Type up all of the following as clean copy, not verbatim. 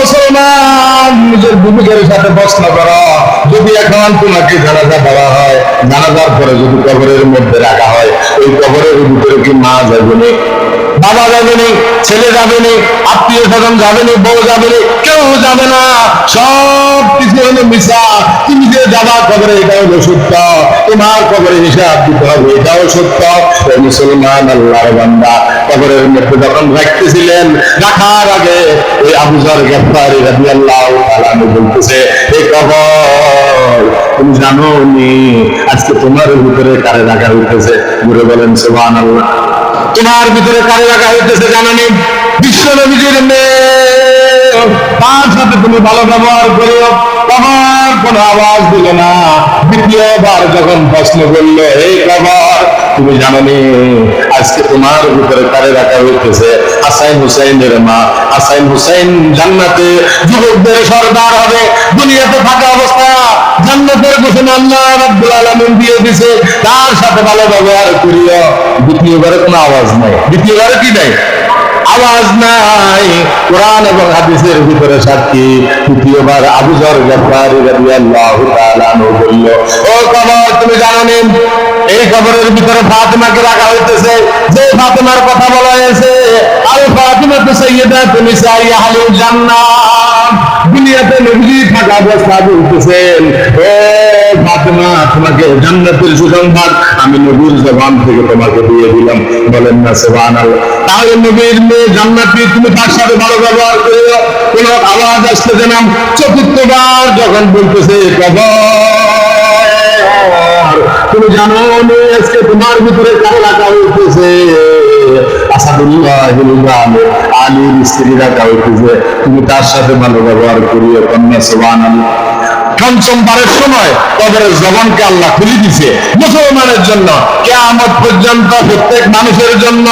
মুসলমান নিজের বিবেকের সাথে প্রশ্ন করো, যদি এখন তোমাকে জানাজা দেওয়া হয়, জানাজার পরে যদি কবরের মধ্যে রাখা হয়, ওই কবরের ভিতরে কি মা যাবেনি, বাবা যাবেনি, ছেলে যাবেনি, আত্মীয় স্বজন যাবেনি, বউ যাবেনি, কেউ যাবে না, সব কিছু হলো মিশা। তুমি যে যাবা কবরে এটা হলো সত্য, তোমার কবরে হিসাব দিতে হবে এটাও সত্য। মুসলমান আল্লাহর বান্দা কবরের মধ্যে যখন রাখতেছিলেন, রাখার আগে ওই আবু যর গিফারী রাদিয়াল্লাহু তাআলা আনহু বলতেছে, এই কবর তুমি জানো নি আজকে তোমার ভিতরে কারে রাখা হইতেছে? ঘুরে বলেন সুবহানাল্লাহ। তোমার ভিতরে কারে রাখা হইতেছে জানো নি? বিশ্ব নবীর মেয়ে, তার সাথে তুমি ভালো ব্যবহার করিও। কবর কোন আওয়াজ দিল না। দ্বিতীয়বার যখন প্রশ্ন করলো, এই কবর তুমি জানো নি আজকে তোমার ভিতরে কারে রাখা হইতেছে? হাসান হুসাইনের মা। হাসান হুসাইন জান্নাতে যুবকদের সর্দার হবে। দুনিয়াতে থাকা অবস্থা জান্নাতের ঘোষণা আল্লাহ রাব্বুল আলামিন দিয়ে দিয়েছে, তার সাথে ভালো ব্যবহার করিও। দ্বিতীয়বারে কোনো আওয়াজ নাই। দ্বিতীয়বারে কি নাই? আওয়াজ নাই। কোরআন এবং হাদিসের ভিতরে সাক্ষী। তৃতীয়বার আবু যর গিফারী রাদিয়াল্লাহু তাআলা আনহু বলল, ও কবর তুমি জানো নি এই কবরের ভিতরে ফাতিমাকে রাখা হইতেছে? যে ফাতিমার কথা বলা হয়েছে, আল ফাতিমাতু সাইয়্যিদাতু নিসাই আহলিল জান্নাহ। দুনিয়াতে নবী থাকা অবস্থা বলতেছেন, ও ফাতিমা তোমাকে জান্নাতের সুসংবাদ আমি নবীর জবান থেকে তোমাকে দিয়ে দিলাম। বলেন না সুবহানাল্লাহ। তাহলে নবীর মেয়ে জান্নাতি, তুমি তার সাথে ভালো ব্যবহার করিও। কোন আওয়াজ আসতেছে না। চতুর্থবার যখন বলতেছে, কবর তুমি জানো নি আজকে তোমার ভিতরে কারে রাখা হইতেছে? আসাদুল্লাহ আলীর স্ত্রী রাখা হইতেছে, তুমি তার সাথে ভালো ব্যবহার করিও। কন্যা সুবহানাল্লাহ। পঞ্চমবারের সময় কবরের জবানকে আল্লাহ খুলে দিছে মুসলমানের জন্য। কিয়ামত পর্যন্ত প্রত্যেক মানুষের জন্য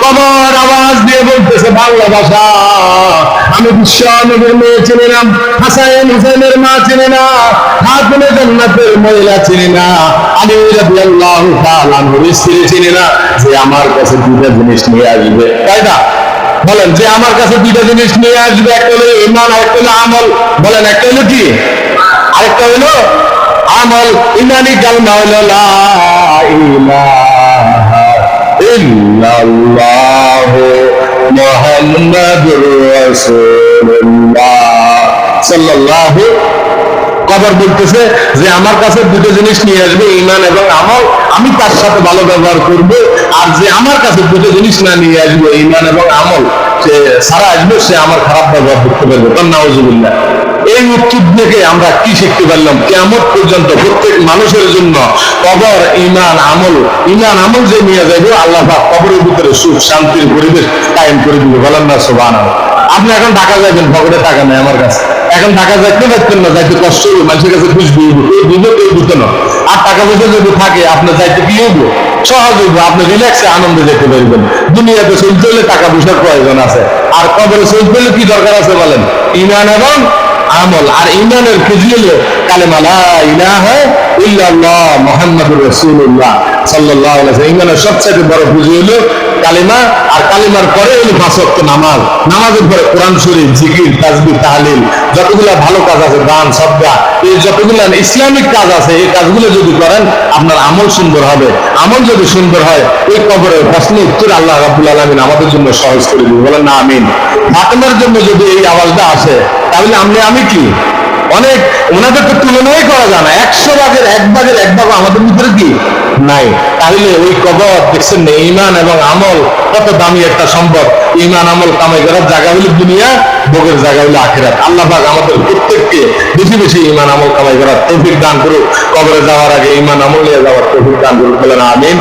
কবর আওয়াজ দিয়ে বলতেছে বাংলা ভাষা, আমি বিশ্ব নবীর মেয়ে চিনি না, হাসান হুসাইনের মা চিনি না, খাতুনে জান্নাতের মহিলা চিনি না, আলী রাদিয়াল্লাহু তাআলা আনহুর স্ত্রী চিনি না, যে আমার কাছে দুইটা জিনিস নিয়ে আসবে। তাই না? বলেন, যে আমার কাছে দুইটা জিনিস নিয়ে আসবে, একটা হলো ঈমান আর একটা হলো আমল। বলেন, একটা হলো কি? আরেকটা হলো আমল। ইমানি কালমা হলো লা ইলাহা ইল্লাল্লাহু মুহাম্মাদুর রাসূলুল্লাহ সাল্লাল্লাহু। কবর বলতেছে যে আমার কাছে দুটো জিনিস নিয়ে আসবে, ঈমান এবং আমল, আমি তার সাথে ভালো ব্যবহার করব। আর যে আমার কাছে দুটো জিনিস না নিয়ে আসবে, ঈমান এবং আমল, সে সারা আসবে, সে আমার খারাপ ব্যবহার করতে পারবে। নাউযুবিল্লাহ। এই উত্তর থেকে আমরা কি শিখতে পারলাম? কিয়ামত পর্যন্ত প্রত্যেক মানুষের জন্য কবর ঈমান আমল যে নিয়ে যাবে, আল্লাহ পাক কবরের ভিতরে সুখ শান্তির পরিবেশ কায়েম করে দিবে। বলেন না সুবহানাল্লাহ। আপনি এখন ঢাকা যাবেন, পকেটে টাকা নেই আমার কাছে, এখন ঢাকা যাইতে পারতেন না, যাইতে কষ্ট হবে, মানুষের কাছে খুঁজবে, এই দিত না। আর টাকা পয়সা যদি থাকে আপনার যাইতে কি হইব? সহজ হইব, আপনি রিল্যাক্সে আনন্দে যেতে পারবেন। দুনিয়াতে চলতে হলে টাকা পয়সার প্রয়োজন আছে, আর কবরে চলতে হলে কি দরকার আছে বলেন? ঈমান এবং আমল। আর ঈমানের পুঁজি হলো কালেমা লা ইলাহা ইল্লাল্লাহ মুহাম্মাদুর রাসূলুল্লাহ সাল্লাল্লাহু আলাইহি ওয়াসাল্লাম। ঈমানের সবচেয়ে বড় পুঁজি হলো কালেমা। আর কালেমার পরে হলো 5 ওয়াক্ত নামাজ। নামাজের পরে কোরআন শরীফ, জিকির, তাসবিহ, তাহলিল, যতগুলো ভালো কাজ আছে, দান, সদকা, এই যতগুলো ইসলামিক কাজ আছে, এই কাজগুলো যদি করেন আপনার আমল সুন্দর হবে। আমল যদি সুন্দর হয়, ওই কবরের প্রশ্নের উত্তর আল্লাহ রাব্বুল আলামিন আমাদের জন্য সহজ করে দিবেন। বলেন না আমিন। ফাতেমার জন্য যদি এই আওয়াজটা আসে, তাহলে আমি কি অনেক, ওনাদের তো তুলনাই করা যায় না। 100 ভাগের 1 ভাগ আমাদের ভিতরে কি নাই। তাহলে ওই কবর দেখছেন না, ঈমান এবং আমল কত দামি একটা সম্পদ। ঈমান আমল কামাই করার জায়গা হলো দুনিয়া, ভোগের জায়গা হলো আখিরাত। আল্লাহ পাক আমাদের প্রত্যেককে বেশি বেশি ঈমান আমল কামাই করার তৌফিক দান করুক। কবরে যাওয়ার আগে ঈমান আমল নিয়ে যাওয়ার তৌফিক দান করুক। বলেন আমিন।